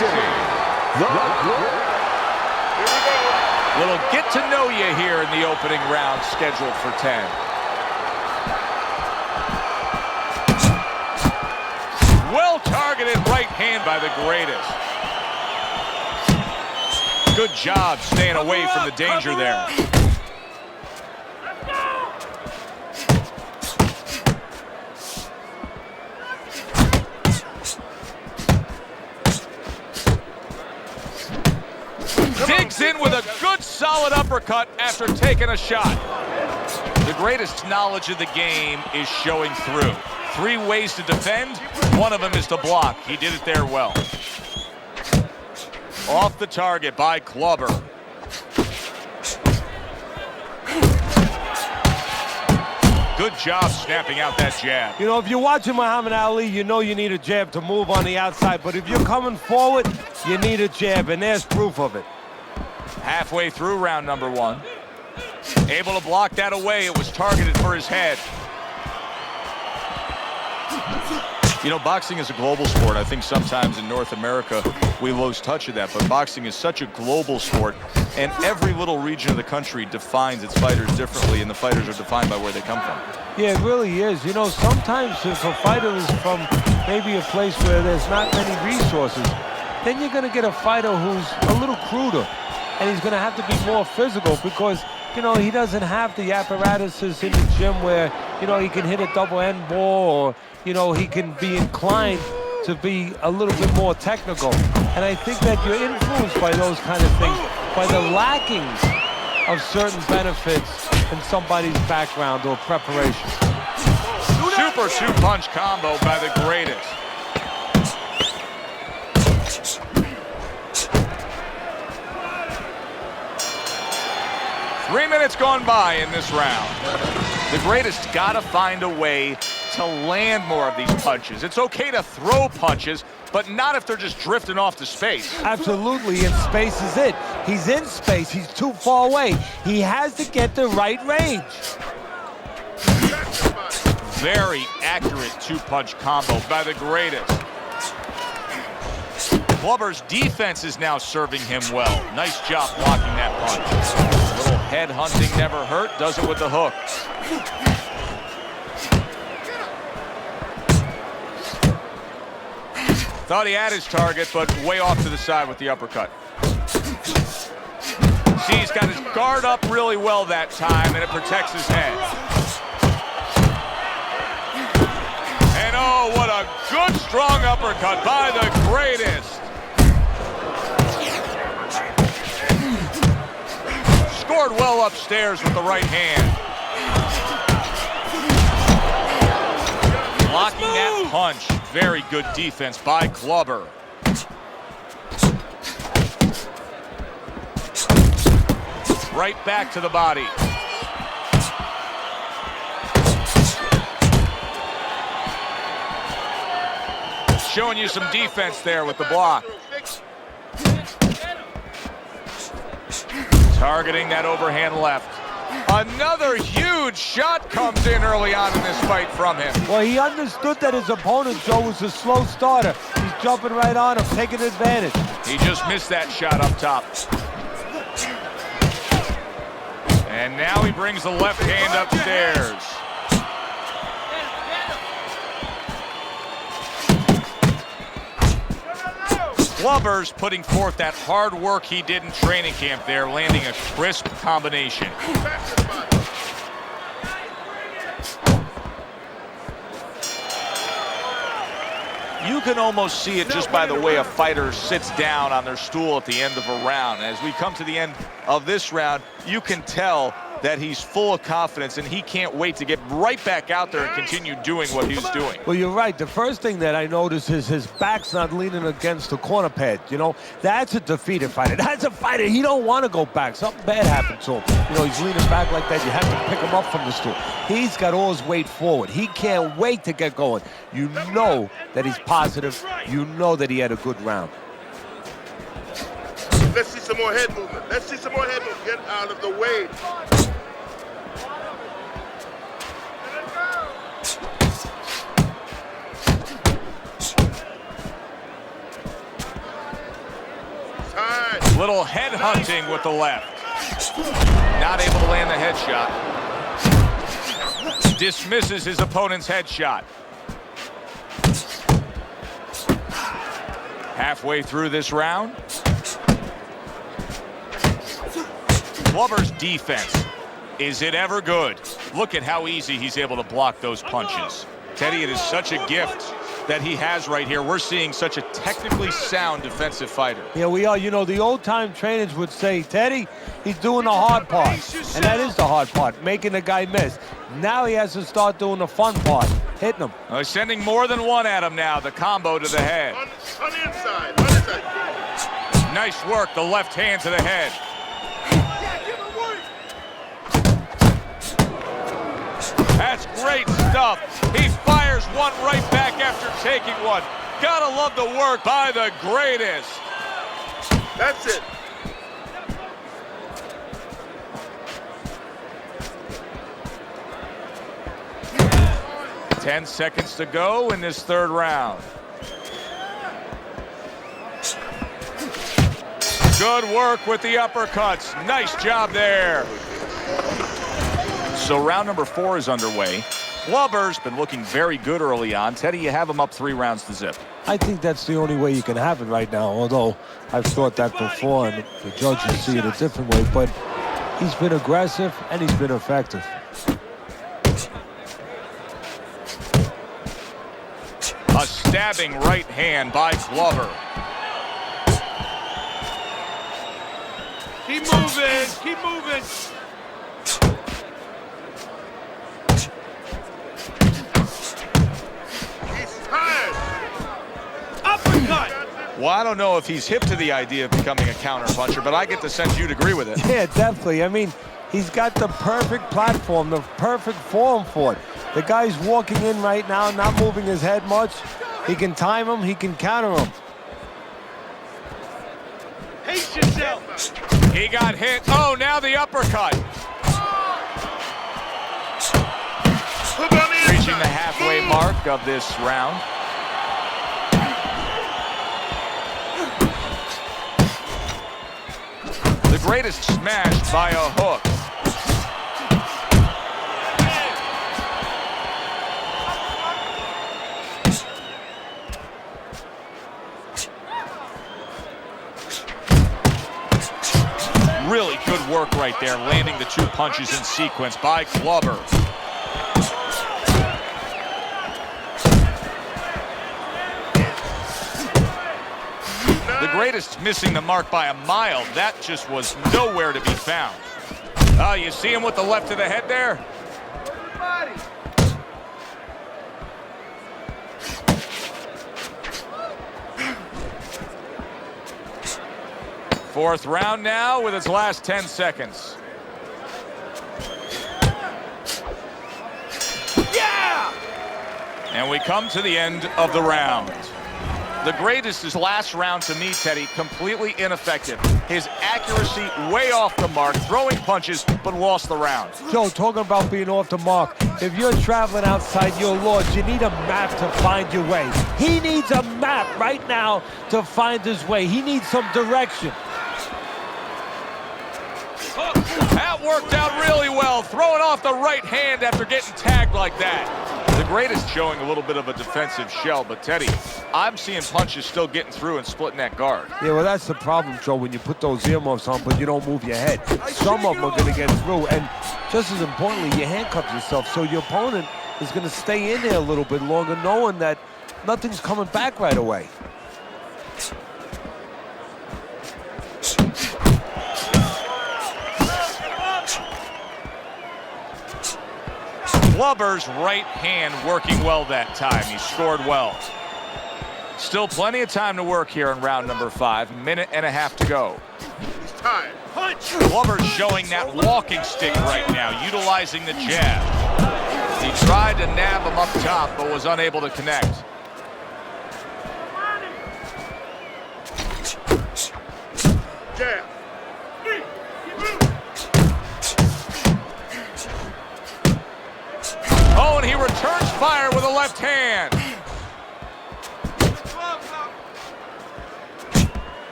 City. Little get to know you here in the opening round, scheduled for 10. Well targeted right hand by the greatest. Good job staying away from the danger there. Digs in with a good solid uppercut after taking a shot. The greatest knowledge of the game is showing through. 3 ways to defend, one of them is to block. He did it there well. Off the target by Clubber. Good job snapping out that jab. You know, if you're watching Muhammad Ali, you know you need a jab to move on the outside. But if you're coming forward, you need a jab, and there's proof of it. Halfway through round number 1. Able to block that away. It was targeted for his head. You know, boxing is a global sport. I think sometimes in North America we lose touch of that, but boxing is such a global sport, and every little region of the country defines its fighters differently, and the fighters are defined by where they come from. Yeah, it really is. You know, sometimes if a fighter is from maybe a place where there's not many resources, then you're going to get a fighter who's a little cruder, and he's going to have to be more physical because, you know, he doesn't have the apparatuses in the gym where, you know, he can hit a double end ball, or, you know, he can be inclined to be a little bit more technical. And I think that you're influenced by those kind of things, by the lackings of certain benefits in somebody's background or preparation. Super 2-punch combo by the greatest. Three minutes gone by in this round. The greatest gotta find a way to land more of these punches. It's okay to throw punches, but not if they're just drifting off to space. Absolutely, and space is it. He's in space, he's too far away. He has to get the right range. Very accurate 2-punch combo by the greatest. Clubber's defense is now serving him well. Nice job blocking that punch. A little head hunting never hurt, does it with the hook. Thought he had his target, but way off to the side with the uppercut. See, he's got his guard up really well that time, and it protects his head. And oh, what a good, strong uppercut by the greatest. Scored well upstairs with the right hand. Blocking that punch. Very good defense by Clubber. Right back to the body. Showing you some defense there with the block. Targeting that overhand left. Another huge shot comes in early on in this fight from him. Well, he understood that his opponent, Joe, was a slow starter. He's jumping right on him, taking advantage. He just missed that shot up top. And now he brings the left hand upstairs. Clubber's putting forth that hard work he did in training camp there, landing a crisp combination. You can almost see it just by the way a fighter sits down on their stool at the end of a round. As we come to the end of this round, you can tell that he's full of confidence and he can't wait to get right back out there and continue doing what he's doing. Well, you're right. The first thing that I notice is his back's not leaning against the corner pad. You know, that's a defeated fighter. That's a fighter. He don't want to go back. Something bad happened to him. You know, he's leaning back like that. You have to pick him up from the stool. He's got all his weight forward. He can't wait to get going. You know that he's positive. You know that he had a good round. Let's see some more head movement. Let's see some more head movement. Get out of the way. Little head hunting with the left. Not able to land the headshot. Dismisses his opponent's headshot. Halfway through this round. Glover's defense. Is it ever good? Look at how easy he's able to block those punches. Teddy, it is such a gift that he has right here. We're seeing such a technically sound defensive fighter. Yeah, we are. You know, the old-time trainers would say, Teddy, he's doing the hard part. And that is the hard part, making the guy miss. Now he has to start doing the fun part, hitting him. He's sending more than one at him now, the combo to the head. On the inside, on the inside. Nice work, the left hand to the head. That's great stuff. He fires one right back after taking one. Gotta love the work by the greatest. That's it. Ten seconds to go in this third round. Good work with the uppercuts. Nice job there. So round number 4 is underway. Glover's been looking very good early on. Teddy, you have him up 3 rounds to zip. I think that's the only way you can have it right now, although I've thought that before, and the judges see it a different way. But he's been aggressive, and he's been effective. A stabbing right hand by Glover. Keep moving, keep moving. He's tired. Uppercut. Well, I don't know if he's hip to the idea of becoming a counter-puncher, but I get the sense you'd agree with it. Yeah, definitely. I mean, he's got the perfect platform, the perfect form for it. The guy's walking in right now, not moving his head much. He can time him, he can counter him. Pace yourself. He got hit. Oh, now the uppercut. Hook on the Reaching inside. the halfway mark of this round. The greatest smashed by a hook. Really good work right there, landing the 2 punches in sequence by Glover. The greatest missing the mark by a mile. That just was nowhere to be found. Oh, you see him with the left to the head there? Fourth round now with its last 10 seconds. Yeah! And we come to the end of the round. The greatest is last round to me, Teddy, completely ineffective. His accuracy way off the mark, throwing punches, but lost the round. Joe, talking about being off the mark, if you're traveling outside your lodge, you need a map to find your way. He needs a map right now to find his way. He needs some direction. That worked out really well, throwing off the right hand after getting tagged like that. The greatest showing a little bit of a defensive shell, but Teddy, I'm seeing punches still getting through and splitting that guard. Yeah, well, that's the problem, Joe, when you put those earmuffs on, but you don't move your head. Some of them are going to get through, and just as importantly, you handcuff yourself, so your opponent is going to stay in there a little bit longer, knowing that nothing's coming back right away. Glover's right hand working well that time. He scored well. Still plenty of time to work here in round number 5. Minute and a half to go. He's tired. Punch! Glover's showing that walking stick right now, utilizing the jab. He tried to nab him up top, but was unable to connect. Jab. Oh, and he returns fire with a left hand.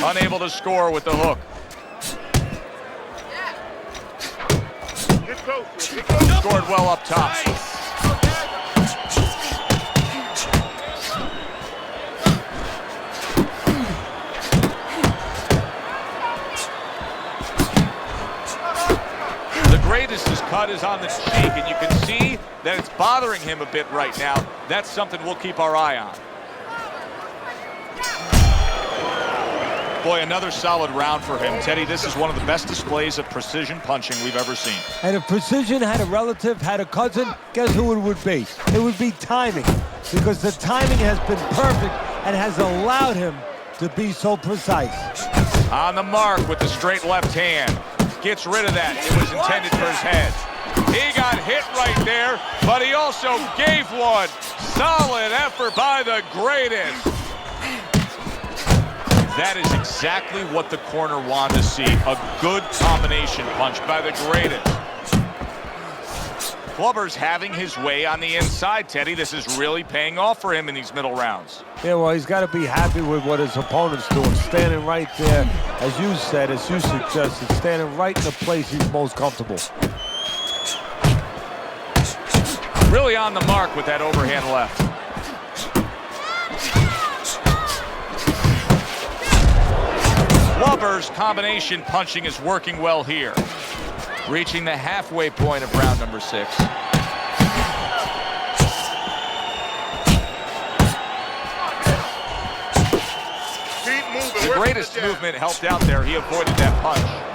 Unable to score with the hook. Get close. Get close. Scored well up top. The greatest cut is on the cheek, and you can see that it's bothering him a bit right now. That's something we'll keep our eye on. Boy, another solid round for him. Teddy, this is one of the best displays of precision punching we've ever seen. And if precision had a relative, had a cousin, guess who it would be? It would be timing, because the timing has been perfect and has allowed him to be so precise. On the mark with the straight left hand. Gets rid of that. It was intended for his head. He got hit right there, but he also gave one. Solid effort by the greatest. That is exactly what the corner wanted to see. A good combination punch by the greatest. Glover's having his way on the inside, Teddy. This is really paying off for him in these middle rounds. Yeah, well, he's got to be happy with what his opponent's doing. Standing right there, as you said, as you suggested, standing right in the place he's most comfortable. Really on the mark with that overhand left. Glover's combination punching is working well here. Reaching the halfway point of round number 6. Keep moving. The greatest movement helped out there. He avoided that punch.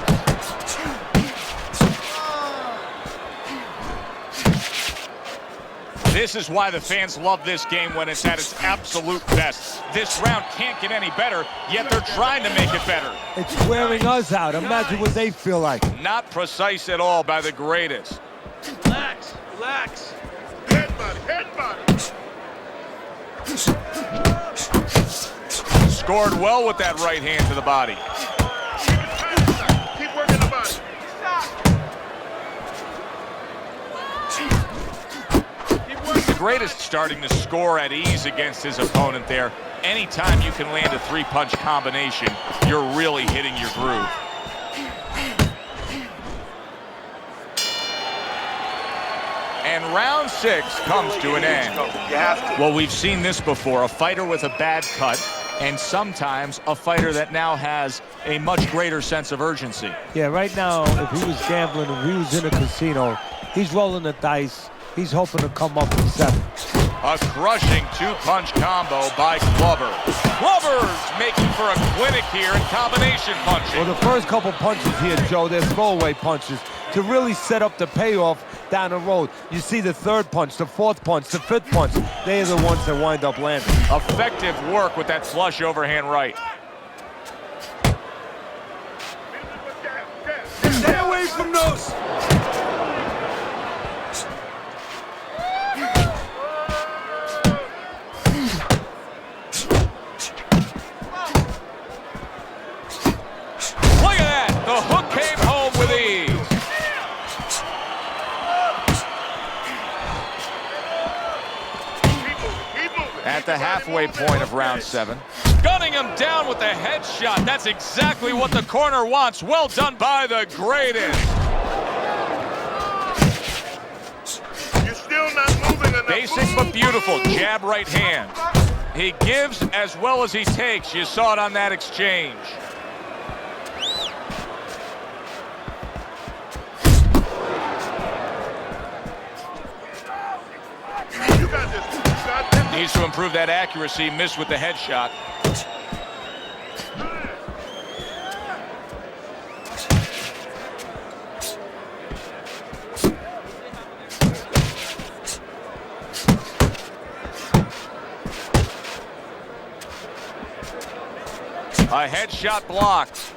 This is why the fans love this game when it's at its absolute best. This round can't get any better, yet they're trying to make it better. It's wearing us out. Imagine what they feel like. Not precise at all by the greatest. Relax, relax. Head body, head body. Scored well with that right hand to the body. Keep working the body. The greatest starting to score at ease against his opponent there. Anytime you can land a 3-punch combination, you're really hitting your groove. And round 6 comes to an end. You have to. Well, we've seen this before, a fighter with a bad cut, and sometimes a fighter that now has a much greater sense of urgency. Yeah, right now, if he was gambling, if he was in a casino, he's rolling the dice. He's hoping to come up with 7. A crushing 2-punch combo by Glover. Glover's making for a clinic here in combination punching. Well, the first couple punches here, Joe, they're throwaway punches to really set up the payoff down the road. You see the 3rd punch, the 4th punch, the 5th punch. They're the ones that wind up landing. Effective work with that flush overhand right. Stay away from those. Look at that! The hook came home with ease. Keep moving. At the halfway point of round 7. Gunning him down with the headshot. That's exactly what the corner wants. Well done by the greatest. You're still not moving enough. Basic but beautiful. Jab right hand. He gives as well as he takes. You saw it on that exchange. You got this. You got this. Needs to improve that accuracy. Missed with the headshot. A headshot blocked.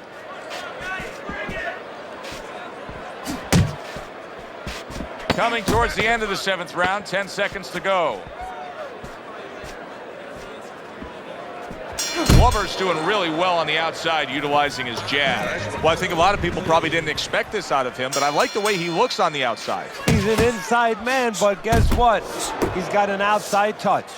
Coming towards the end of the 7th round, 10 seconds to go. Glover's doing really well on the outside, utilizing his jab. Well, I think a lot of people probably didn't expect this out of him, but I like the way he looks on the outside. He's an inside man, but guess what? He's got an outside touch.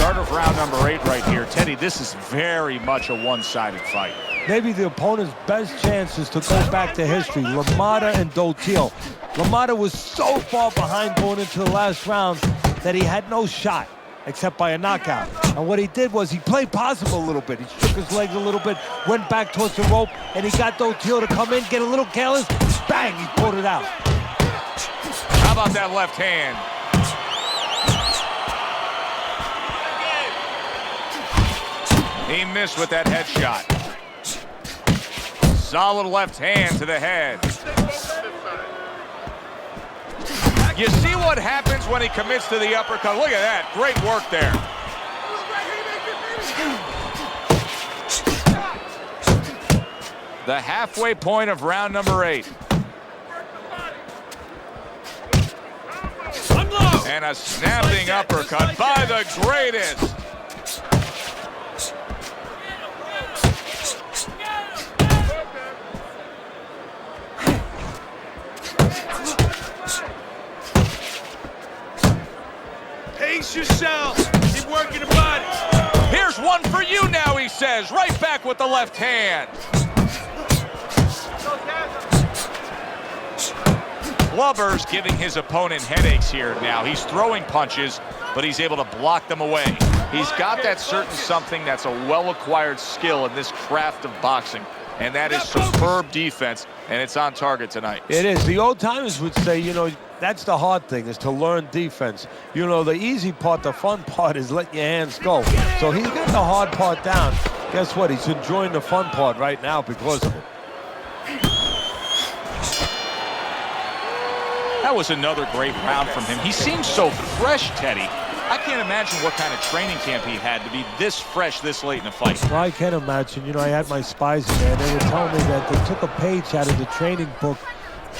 Start of round number 8 right here. Teddy, this is very much a one-sided fight. Maybe the opponent's best chance is to go back to history. LaMotta and Dotil. LaMotta was so far behind going into the last round that he had no shot except by a knockout. And what he did was he played possible a little bit. He shook his legs a little bit, went back towards the rope, and he got Dotil to come in, get a little careless. Bang, he pulled it out. How about that left hand? He missed with that headshot. Solid left hand to the head. You see what happens when he commits to the uppercut? Look at that. Great work there. The halfway point of round number 8. And a snapping uppercut by the greatest. Pace yourself. Keep working the body. Here's one for you now, he says. Right back with the left hand. Glover's giving his opponent headaches here now. He's throwing punches, but he's able to block them away. He's got that certain something that's a well-acquired skill in this craft of boxing, and that is superb defense, and it's on target tonight. It is. The old timers would say, you know, that's the hard thing, is to learn defense. You know, the easy part, the fun part is letting your hands go. So he's got the hard part down. Guess what? He's enjoying the fun part right now because of it. That was another great round from him. He seems so fresh, Teddy. I can't imagine what kind of training camp he had to be this fresh this late in the fight. Well, I can imagine. You know, I had my spies in there, and they were telling me that they took a page out of the training book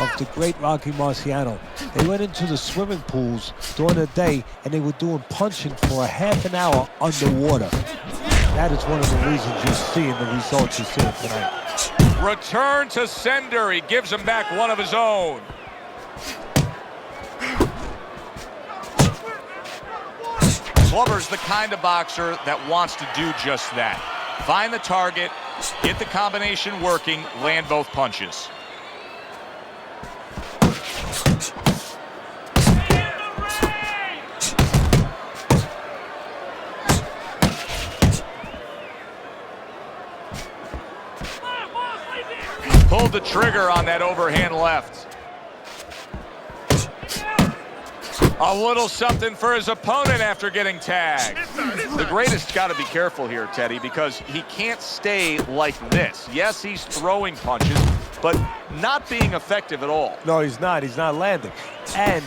of the great Rocky Marciano. They went into the swimming pools during the day, and they were doing punching for a half an hour underwater. That is one of the reasons you're seeing the results you're seeing tonight. Return to sender. He gives him back one of his own. Glover's the kind of boxer that wants to do just that. Find the target, get the combination working, land both punches. Pulled the trigger on that overhand left. A little something for his opponent after getting tagged. The greatest got to be careful here, Teddy, because he can't stay like this. Yes, he's throwing punches, but not being effective at all. No, he's not. He's not landing. And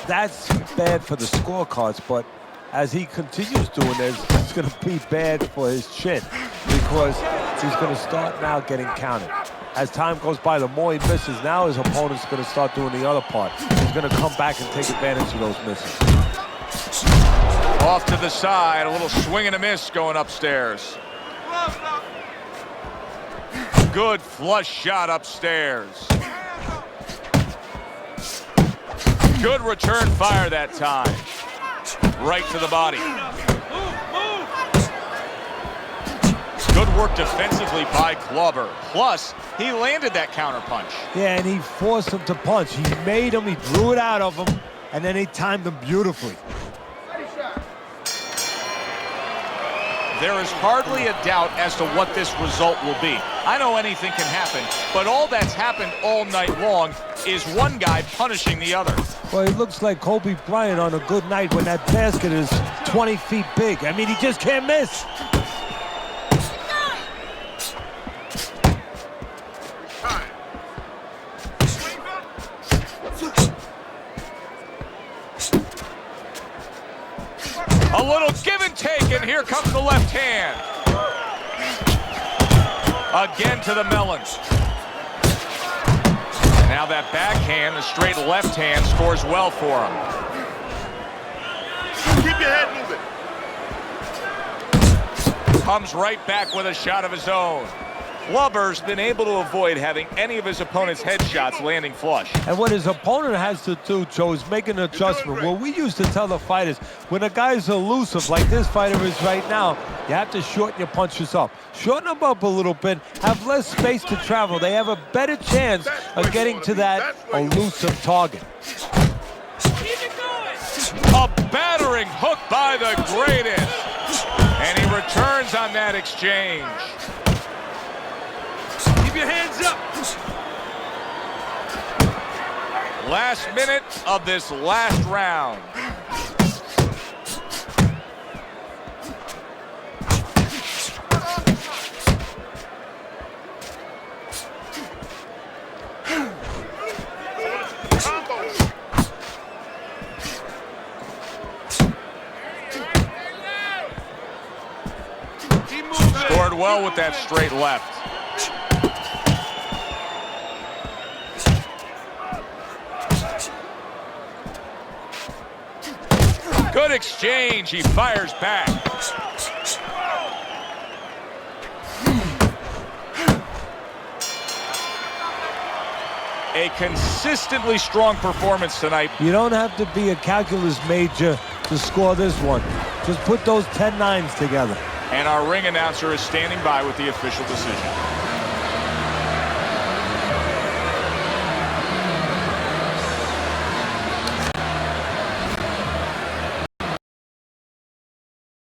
that's bad for the scorecards, but as he continues doing this, it's going to be bad for his chin because he's going to start now getting counted. As time goes by, the more he misses, now his opponent's going to start doing the other part. He's going to come back and take advantage of those misses. Off to the side, a little swing and a miss going upstairs. Good flush shot upstairs. Good return fire that time. Right to the body. Good work defensively by Glover. Plus, he landed that counter punch. Yeah, and he forced him to punch. He made him, he drew it out of him, and then he timed him beautifully. There is hardly a doubt as to what this result will be. I know anything can happen, but all that's happened all night long is one guy punishing the other. Well, he looks like Kobe Bryant on a good night when that basket is 20 feet big. I mean, he just can't miss. A little give and take, and here comes the left hand. Again to the melons. And now that backhand, the straight left hand, scores well for him. Keep your head moving. Comes right back with a shot of his own. Flubber's been able to avoid having any of his opponent's headshots landing flush. And what his opponent has to do, Joe, is make an adjustment. Well, we used to tell the fighters, when a guy's elusive, like this fighter is right now, you have to shorten your punches up. Shorten them up a little bit, have less space to travel. They have a better chance of getting to that elusive target. A battering hook by the greatest. And he returns on that exchange. Keep your hands up. Last minute of this last round. Scored well with that straight left. Good exchange. He fires back. A consistently strong performance tonight. You don't have to be a calculus major to score this one. Just put those 10 nines together. And our ring announcer is standing by with the official decision.